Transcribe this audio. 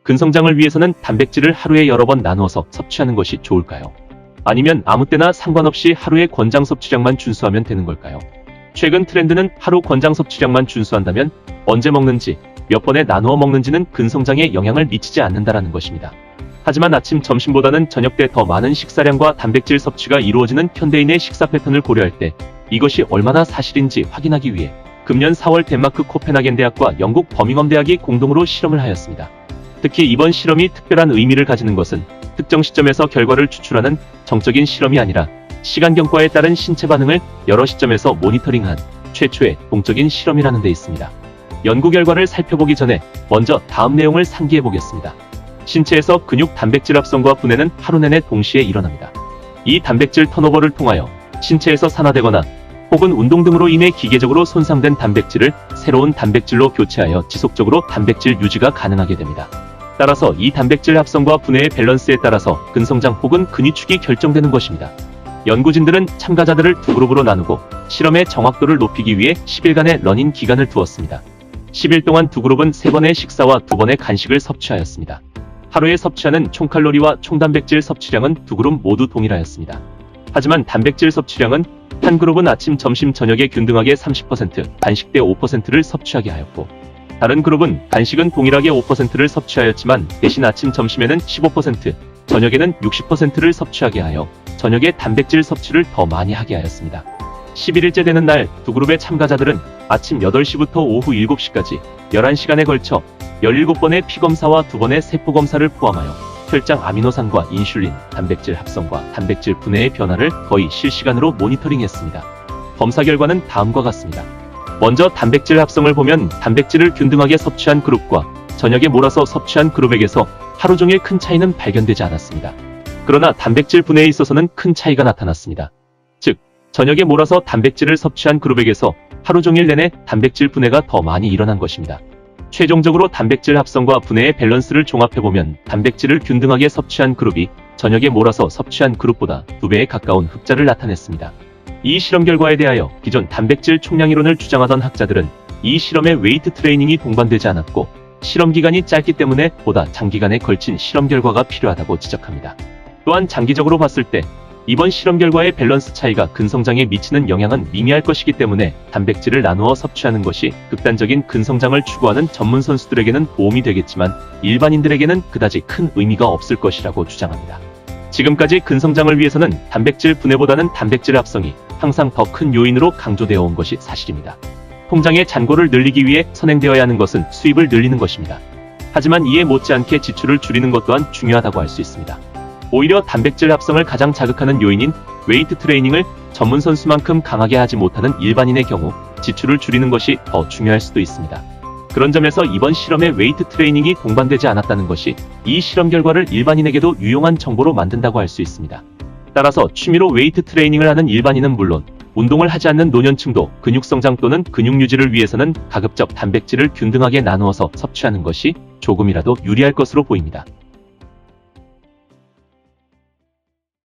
근성장을 위해서는 단백질을 하루에 여러 번 나누어서 섭취하는 것이 좋을까요? 아니면 아무 때나 상관없이 하루의 권장 섭취량만 준수하면 되는 걸까요? 최근 트렌드는 하루 권장 섭취량만 준수한다면 언제 먹는지, 몇 번에 나누어 먹는지는 근성장에 영향을 미치지 않는다라는 것입니다. 하지만 아침, 점심보다는 저녁 때 더 많은 식사량과 단백질 섭취가 이루어지는 현대인의 식사 패턴을 고려할 때 이것이 얼마나 사실인지 확인하기 위해 금년 4월 덴마크 코펜하겐 대학과 영국 버밍엄 대학이 공동으로 실험을 하였습니다. 특히 이번 실험이 특별한 의미를 가지는 것은 특정 시점에서 결과를 추출하는 정적인 실험이 아니라 시간 경과에 따른 신체 반응을 여러 시점에서 모니터링한 최초의 동적인 실험이라는 데 있습니다. 연구 결과를 살펴보기 전에 먼저 다음 내용을 상기해 보겠습니다. 신체에서 근육 단백질 합성과 분해는 하루 내내 동시에 일어납니다. 이 단백질 턴오버를 통하여 신체에서 산화되거나 혹은 운동 등으로 인해 기계적으로 손상된 단백질을 새로운 단백질로 교체하여 지속적으로 단백질 유지가 가능하게 됩니다. 따라서 이 단백질 합성과 분해의 밸런스에 따라서 근성장 혹은 근위축이 결정되는 것입니다. 연구진들은 참가자들을 두 그룹으로 나누고 실험의 정확도를 높이기 위해 10일간의 러닝 기간을 두었습니다. 10일 동안 두 그룹은 3번의 식사와 2번의 간식을 섭취하였습니다. 하루에 섭취하는 총칼로리와 총단백질 섭취량은 두 그룹 모두 동일하였습니다. 하지만 단백질 섭취량은 한 그룹은 아침, 점심, 저녁에 균등하게 30%, 간식 때 5%를 섭취하게 하였고 다른 그룹은 간식은 동일하게 5%를 섭취하였지만 대신 아침, 점심에는 15%, 저녁에는 60%를 섭취하게 하여 저녁에 단백질 섭취를 더 많이 하게 하였습니다. 11일째 되는 날 두 그룹의 참가자들은 아침 8시부터 오후 7시까지 11시간에 걸쳐 17번의 피검사와 2번의 세포검사를 포함하여 혈장 아미노산과 인슐린, 단백질 합성과 단백질 분해의 변화를 거의 실시간으로 모니터링했습니다. 검사 결과는 다음과 같습니다. 먼저 단백질 합성을 보면 단백질을 균등하게 섭취한 그룹과 저녁에 몰아서 섭취한 그룹에게서 하루 종일 큰 차이는 발견되지 않았습니다. 그러나 단백질 분해에 있어서는 큰 차이가 나타났습니다. 즉, 저녁에 몰아서 단백질을 섭취한 그룹에게서 하루 종일 내내 단백질 분해가 더 많이 일어난 것입니다. 최종적으로 단백질 합성과 분해의 밸런스를 종합해보면 단백질을 균등하게 섭취한 그룹이 저녁에 몰아서 섭취한 그룹보다 2배에 가까운 흑자를 나타냈습니다. 이 실험 결과에 대하여 기존 단백질 총량이론을 주장하던 학자들은 이 실험에 웨이트 트레이닝이 동반되지 않았고 실험 기간이 짧기 때문에 보다 장기간에 걸친 실험 결과가 필요하다고 지적합니다. 또한 장기적으로 봤을 때 이번 실험 결과의 밸런스 차이가 근성장에 미치는 영향은 미미할 것이기 때문에 단백질을 나누어 섭취하는 것이 극단적인 근성장을 추구하는 전문 선수들에게는 도움이 되겠지만 일반인들에게는 그다지 큰 의미가 없을 것이라고 주장합니다. 지금까지 근성장을 위해서는 단백질 분해보다는 단백질 합성이 항상 더 큰 요인으로 강조되어 온 것이 사실입니다. 통장의 잔고를 늘리기 위해 선행되어야 하는 것은 수입을 늘리는 것입니다. 하지만 이에 못지않게 지출을 줄이는 것 또한 중요하다고 할 수 있습니다. 오히려 단백질 합성을 가장 자극하는 요인인 웨이트 트레이닝을 전문 선수만큼 강하게 하지 못하는 일반인의 경우 지출을 줄이는 것이 더 중요할 수도 있습니다. 그런 점에서 이번 실험에 웨이트 트레이닝이 동반되지 않았다는 것이 이 실험 결과를 일반인에게도 유용한 정보로 만든다고 할 수 있습니다. 따라서 취미로 웨이트 트레이닝을 하는 일반인은 물론 운동을 하지 않는 노년층도 근육 성장 또는 근육 유지를 위해서는 가급적 단백질을 균등하게 나누어서 섭취하는 것이 조금이라도 유리할 것으로 보입니다.